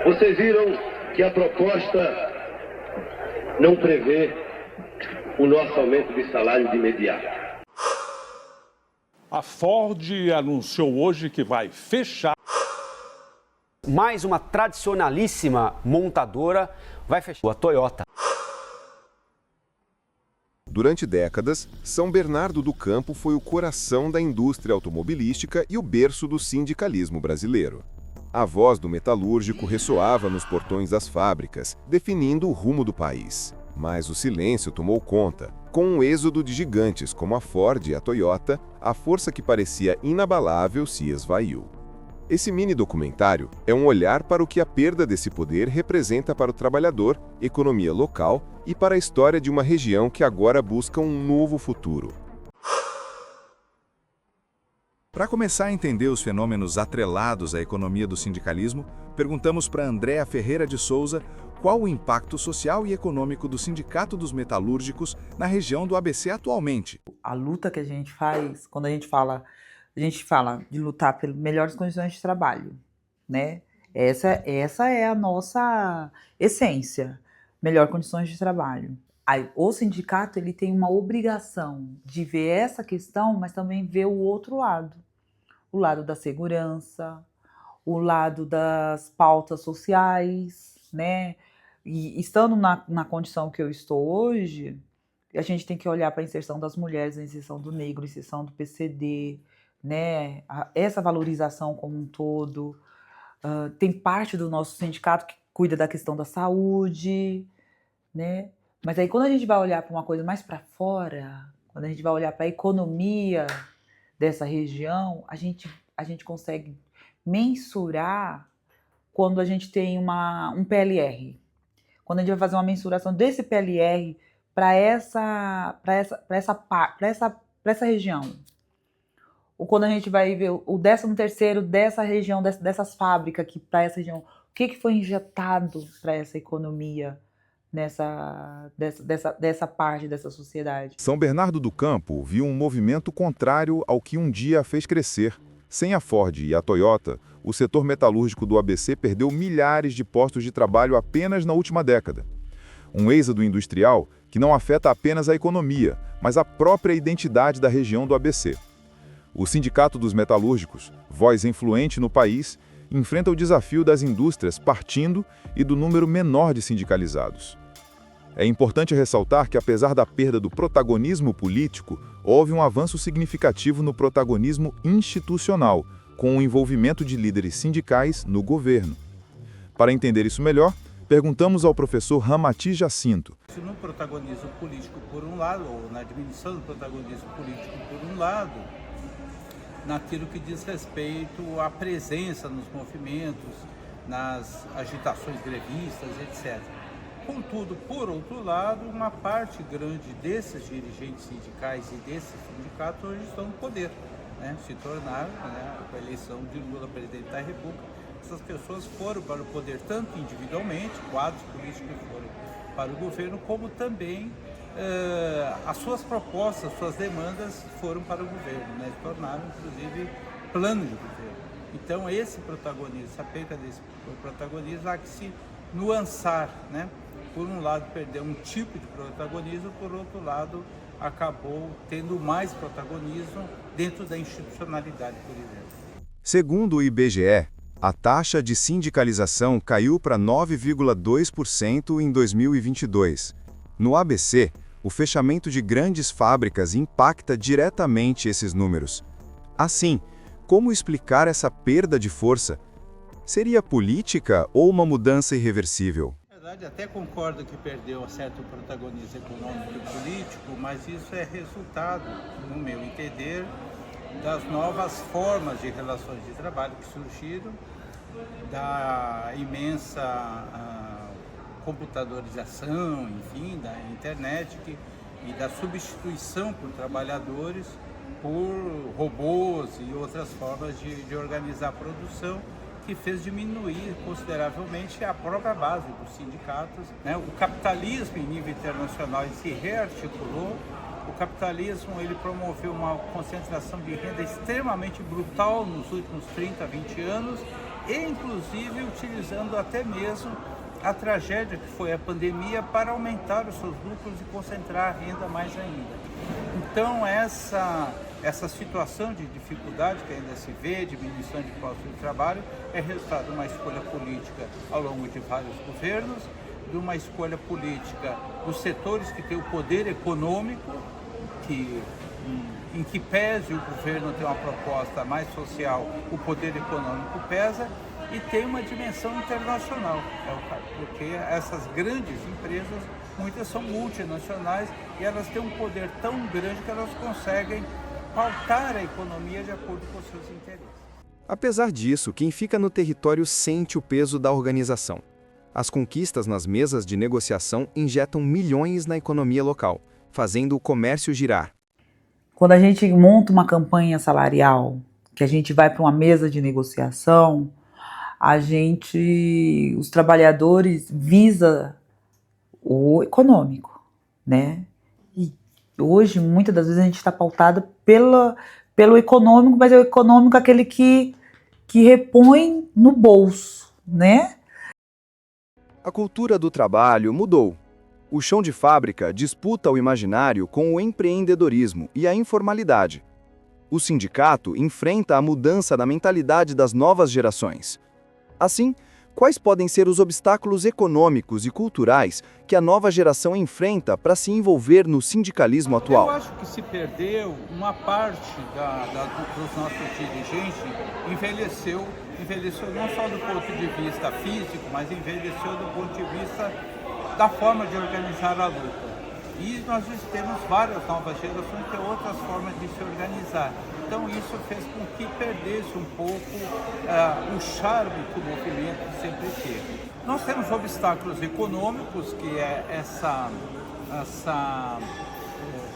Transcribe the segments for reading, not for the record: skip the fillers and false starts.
Vocês viram que a proposta não prevê o nosso aumento de salário de imediato. A Ford anunciou hoje que vai fechar. Mais uma tradicionalíssima montadora vai fechar, a Toyota. Durante décadas, São Bernardo do Campo foi o coração da indústria automobilística e o berço do sindicalismo brasileiro. A voz do metalúrgico ressoava nos portões das fábricas, definindo o rumo do país. Mas o silêncio tomou conta. Com um êxodo de gigantes como a Ford e a Toyota, a força que parecia inabalável se esvaiu. Esse mini-documentário é um olhar para o que a perda desse poder representa para o trabalhador, economia local e para a história de uma região que agora busca um novo futuro. Para começar a entender os fenômenos atrelados à economia do sindicalismo, perguntamos para Andréa Ferreira de Souza qual o impacto social e econômico do Sindicato dos Metalúrgicos na região do ABC atualmente. A luta que a gente faz, quando a gente fala de lutar pelas melhores condições de trabalho, né? Essa é a nossa essência, melhores condições de trabalho. Aí, o sindicato ele tem uma obrigação de ver essa questão, mas também ver o outro lado. O lado da segurança, o lado das pautas sociais, né? E estando na condição que eu estou hoje, a gente tem que olhar para a inserção das mulheres, a inserção do negro, a inserção do PCD, né? Essa valorização como um todo. Tem parte do nosso sindicato que cuida da questão da saúde, né? Mas aí quando a gente vai olhar para uma coisa mais para fora, quando a gente vai olhar para a economia dessa região, a gente consegue mensurar quando a gente tem um PLR. Quando a gente vai fazer uma mensuração desse PLR para essa região. Ou quando a gente vai ver o 13º dessa região, dessas fábricas aqui para essa região, o que foi injetado para essa economia dessa parte dessa sociedade. São Bernardo do Campo viu um movimento contrário ao que um dia a fez crescer. Sem a Ford e a Toyota, o setor metalúrgico do ABC perdeu milhares de postos de trabalho apenas na última década. Um êxodo industrial que não afeta apenas a economia, mas a própria identidade da região do ABC. O Sindicato dos Metalúrgicos, voz influente no país, enfrenta o desafio das indústrias partindo e do número menor de sindicalizados. É importante ressaltar que, apesar da perda do protagonismo político, houve um avanço significativo no protagonismo institucional, com o envolvimento de líderes sindicais no governo. Para entender isso melhor, perguntamos ao professor Ramati Jacinto. No protagonismo político por um lado, ou na diminuição do protagonismo político por um lado, naquilo que diz respeito à presença nos movimentos, nas agitações grevistas, etc. Contudo, por outro lado, uma parte grande desses dirigentes sindicais e desses sindicatos hoje estão no poder, né? Se tornaram, né, com a eleição de Lula presidente da República, essas pessoas foram para o poder tanto individualmente, quadros políticos que foram para o governo, como também as suas propostas, suas demandas foram para o governo, né? Se tornaram, inclusive, plano de governo. Então, esse protagonismo, essa perda desse protagonismo, há que se nuançar, né? Por um lado, perdeu um tipo de protagonismo, por outro lado, acabou tendo mais protagonismo dentro da institucionalidade, por exemplo. Segundo o IBGE, a taxa de sindicalização caiu para 9,2% em 2022. No ABC, o fechamento de grandes fábricas impacta diretamente esses números. Assim, como explicar essa perda de força? Seria política ou uma mudança irreversível? Na verdade, até concordo que perdeu certo protagonismo econômico e político, mas isso é resultado, no meu entender, das novas formas de relações de trabalho que surgiram, da imensa computadorização, enfim, da internet e da substituição por trabalhadores por robôs e outras formas de organizar a produção, que fez diminuir consideravelmente a própria base dos sindicatos, né? O capitalismo em nível internacional se rearticulou, o capitalismo ele promoveu uma concentração de renda extremamente brutal nos últimos 30, 20 anos, e inclusive utilizando até mesmo a tragédia que foi a pandemia para aumentar os seus lucros e concentrar a renda mais ainda. Então essa situação de dificuldade que ainda se vê, diminuição de postos de trabalho, é resultado de uma escolha política ao longo de vários governos, de uma escolha política dos setores que têm o poder econômico, em que pese o governo ter uma proposta mais social, o poder econômico pesa, e tem uma dimensão internacional, porque essas grandes empresas, muitas são multinacionais e elas têm um poder tão grande que elas conseguem pautar a economia de acordo com os seus interesses. Apesar disso, quem fica no território sente o peso da organização. As conquistas nas mesas de negociação injetam milhões na economia local, fazendo o comércio girar. Quando a gente monta uma campanha salarial, que a gente vai para uma mesa de negociação, os trabalhadores visa o econômico, né? E hoje, muitas das vezes, a gente está pautada pelo econômico, mas é o econômico aquele que repõe no bolso, né? A cultura do trabalho mudou. O chão de fábrica disputa o imaginário com o empreendedorismo e a informalidade. O sindicato enfrenta a mudança da mentalidade das novas gerações. Assim, quais podem ser os obstáculos econômicos e culturais que a nova geração enfrenta para se envolver no sindicalismo atual? Eu acho que se perdeu uma parte dos nossos dirigentes, envelheceu não só do ponto de vista físico, mas envelheceu do ponto de vista da forma de organizar a luta. E nós temos várias novas gerações que têm outras formas de se organizar. Então isso fez com que perdesse um pouco o charme que o movimento sempre teve. Nós temos obstáculos econômicos, que é essa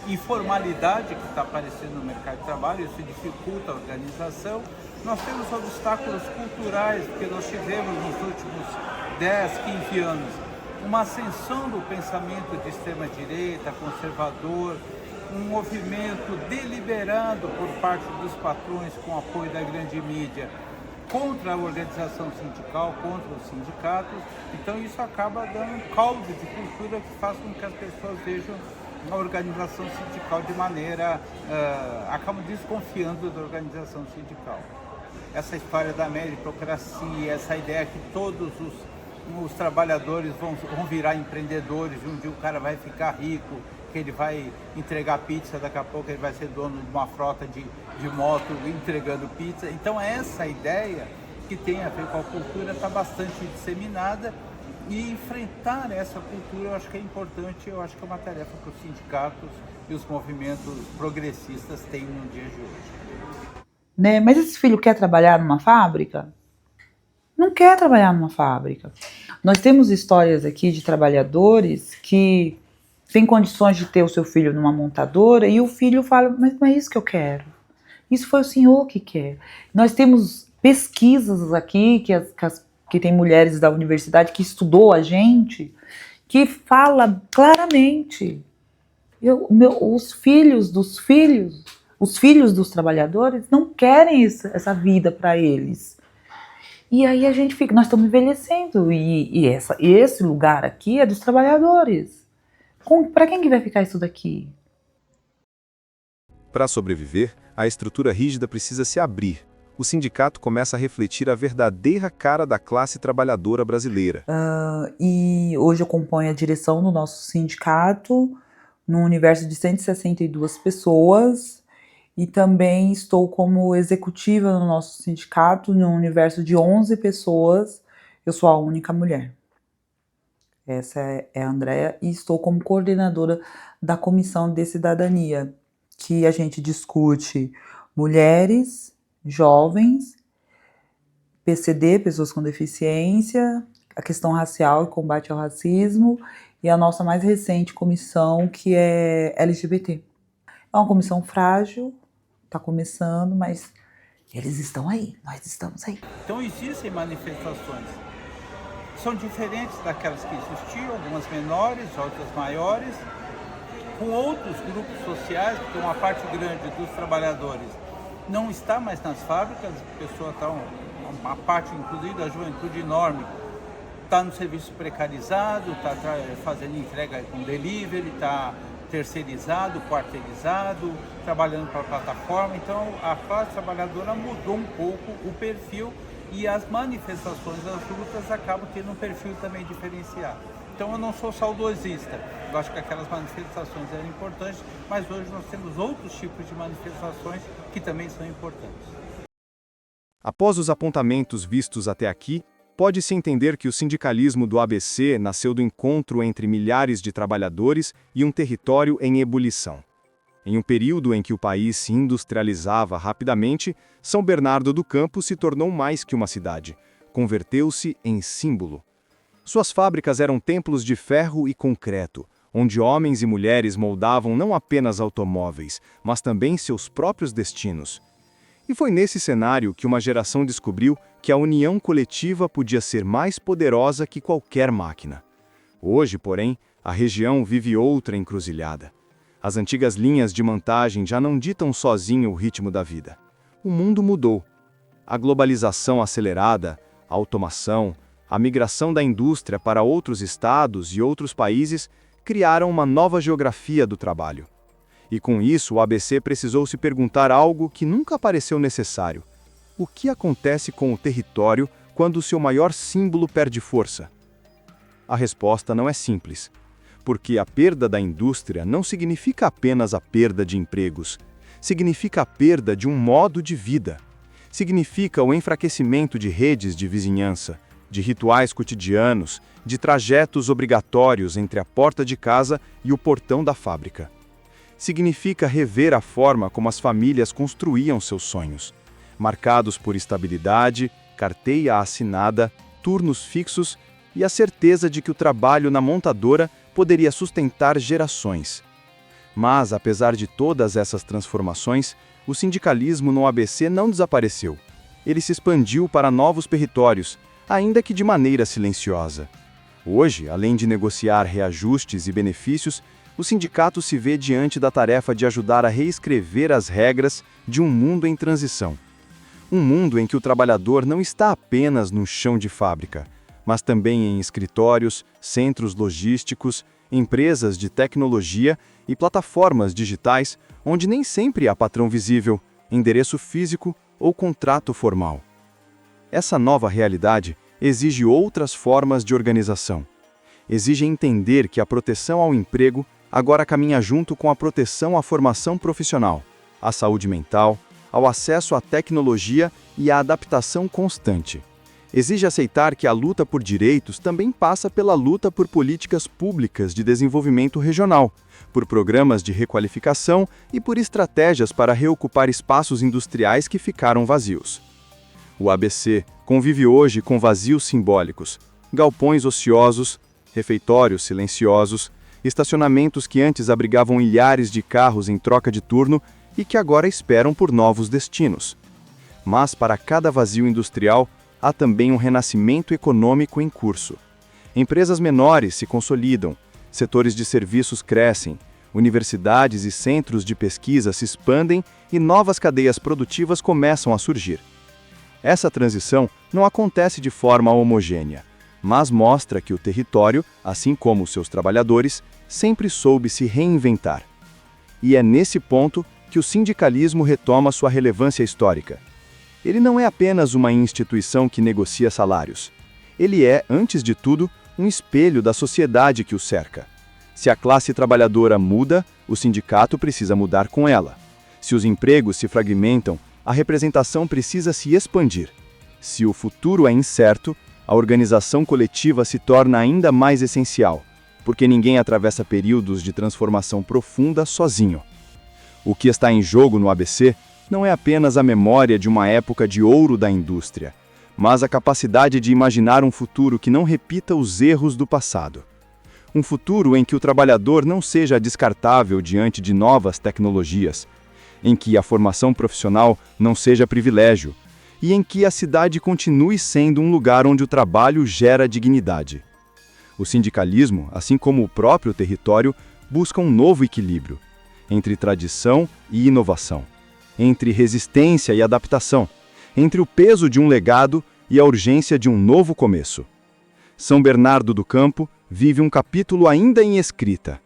informalidade que está aparecendo no mercado de trabalho, isso dificulta a organização. Nós temos obstáculos culturais, porque nós tivemos nos últimos 10, 15 anos uma ascensão do pensamento de extrema-direita, conservador, um movimento deliberado por parte dos patrões com apoio da grande mídia contra a organização sindical, contra os sindicatos. Então isso acaba dando um caldo de cultura que faz com que as pessoas vejam a organização sindical de maneira... acabam desconfiando da organização sindical. Essa história da meritocracia, essa ideia que todos os trabalhadores vão virar empreendedores, um dia o cara vai ficar rico, que ele vai entregar pizza, daqui a pouco ele vai ser dono de uma frota de moto entregando pizza. Então essa ideia que tem a ver com a cultura está bastante disseminada, e enfrentar essa cultura eu acho que é importante, eu acho que é uma tarefa que os sindicatos e os movimentos progressistas têm no dia de hoje. Né? Mas esse filho quer trabalhar numa fábrica? Não quer trabalhar numa fábrica. Nós temos histórias aqui de trabalhadores que têm condições de ter o seu filho numa montadora e o filho fala, mas não é isso que eu quero. Isso foi o senhor que quer. Nós temos pesquisas aqui que tem mulheres da universidade que estudou a gente, que fala claramente, os filhos dos trabalhadores não querem essa vida para eles. E aí a gente fica, nós estamos envelhecendo, e esse lugar aqui é dos trabalhadores. Para quem que vai ficar isso daqui? Para sobreviver, a estrutura rígida precisa se abrir. O sindicato começa a refletir a verdadeira cara da classe trabalhadora brasileira. E hoje eu componho a direção do nosso sindicato, num universo de 162 pessoas, e também estou como executiva no nosso sindicato, num universo de 11 pessoas. Eu sou a única mulher. Essa é a Andréa, e estou como coordenadora da Comissão de Cidadania, que a gente discute mulheres, jovens, PCD, pessoas com deficiência, a questão racial e combate ao racismo, e a nossa mais recente comissão, que é LGBT. É uma comissão frágil, está começando, mas eles estão aí, nós estamos aí. Então existem manifestações, são diferentes daquelas que existiam, algumas menores, outras maiores, com outros grupos sociais, porque uma parte grande dos trabalhadores não está mais nas fábricas, as pessoas estão uma parte, inclusive, da juventude enorme, está no serviço precarizado, está fazendo entrega com delivery, está terceirizado, quarteirizado, trabalhando para a plataforma. Então, a classe trabalhadora mudou um pouco o perfil e as manifestações das lutas acabam tendo um perfil também diferenciado. Então, eu não sou saudosista. Eu acho que aquelas manifestações eram importantes, mas hoje nós temos outros tipos de manifestações que também são importantes. Após os apontamentos vistos até aqui, pode-se entender que o sindicalismo do ABC nasceu do encontro entre milhares de trabalhadores e um território em ebulição. Em um período em que o país se industrializava rapidamente, São Bernardo do Campo se tornou mais que uma cidade. Converteu-se em símbolo. Suas fábricas eram templos de ferro e concreto, onde homens e mulheres moldavam não apenas automóveis, mas também seus próprios destinos. E foi nesse cenário que uma geração descobriu que a união coletiva podia ser mais poderosa que qualquer máquina. Hoje, porém, a região vive outra encruzilhada. As antigas linhas de montagem já não ditam sozinho o ritmo da vida. O mundo mudou. A globalização acelerada, a automação, a migração da indústria para outros estados e outros países criaram uma nova geografia do trabalho. E com isso, o ABC precisou se perguntar algo que nunca pareceu necessário. O que acontece com o território quando seu maior símbolo perde força? A resposta não é simples, porque a perda da indústria não significa apenas a perda de empregos, significa a perda de um modo de vida. Significa o enfraquecimento de redes de vizinhança, de rituais cotidianos, de trajetos obrigatórios entre a porta de casa e o portão da fábrica. Significa rever a forma como as famílias construíam seus sonhos, marcados por estabilidade, carteira assinada, turnos fixos e a certeza de que o trabalho na montadora poderia sustentar gerações. Mas, apesar de todas essas transformações, o sindicalismo no ABC não desapareceu. Ele se expandiu para novos territórios, ainda que de maneira silenciosa. Hoje, além de negociar reajustes e benefícios, o sindicato se vê diante da tarefa de ajudar a reescrever as regras de um mundo em transição. Um mundo em que o trabalhador não está apenas no chão de fábrica, mas também em escritórios, centros logísticos, empresas de tecnologia e plataformas digitais, onde nem sempre há patrão visível, endereço físico ou contrato formal. Essa nova realidade exige outras formas de organização. Exige entender que a proteção ao emprego agora caminha junto com a proteção à formação profissional, à saúde mental, ao acesso à tecnologia e à adaptação constante. Exige aceitar que a luta por direitos também passa pela luta por políticas públicas de desenvolvimento regional, por programas de requalificação e por estratégias para reocupar espaços industriais que ficaram vazios. O ABC convive hoje com vazios simbólicos, galpões ociosos, refeitórios silenciosos, estacionamentos que antes abrigavam milhares de carros em troca de turno e que agora esperam por novos destinos. Mas para cada vazio industrial, há também um renascimento econômico em curso. Empresas menores se consolidam, setores de serviços crescem, universidades e centros de pesquisa se expandem e novas cadeias produtivas começam a surgir. Essa transição não acontece de forma homogênea, mas mostra que o território, assim como seus trabalhadores, sempre soube se reinventar. E é nesse ponto que o sindicalismo retoma sua relevância histórica. Ele não é apenas uma instituição que negocia salários. Ele é, antes de tudo, um espelho da sociedade que o cerca. Se a classe trabalhadora muda, o sindicato precisa mudar com ela. Se os empregos se fragmentam, a representação precisa se expandir. Se o futuro é incerto, a organização coletiva se torna ainda mais essencial, porque ninguém atravessa períodos de transformação profunda sozinho. O que está em jogo no ABC não é apenas a memória de uma época de ouro da indústria, mas a capacidade de imaginar um futuro que não repita os erros do passado. Um futuro em que o trabalhador não seja descartável diante de novas tecnologias, em que a formação profissional não seja privilégio, e em que a cidade continue sendo um lugar onde o trabalho gera dignidade. O sindicalismo, assim como o próprio território, busca um novo equilíbrio entre tradição e inovação, entre resistência e adaptação, entre o peso de um legado e a urgência de um novo começo. São Bernardo do Campo vive um capítulo ainda em escrita.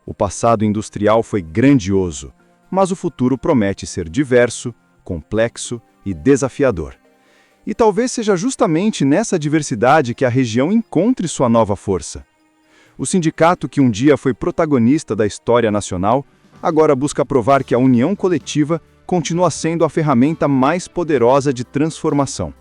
O passado industrial foi grandioso, mas o futuro promete ser diverso, complexo e desafiador. E talvez seja justamente nessa diversidade que a região encontre sua nova força. O sindicato que um dia foi protagonista da história nacional, agora busca provar que a união coletiva continua sendo a ferramenta mais poderosa de transformação.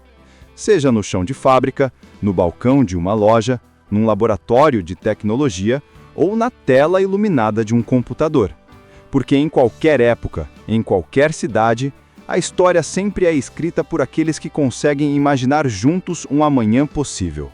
Seja no chão de fábrica, no balcão de uma loja, num laboratório de tecnologia ou na tela iluminada de um computador. Porque em qualquer época, em qualquer cidade, a história sempre é escrita por aqueles que conseguem imaginar juntos um amanhã possível.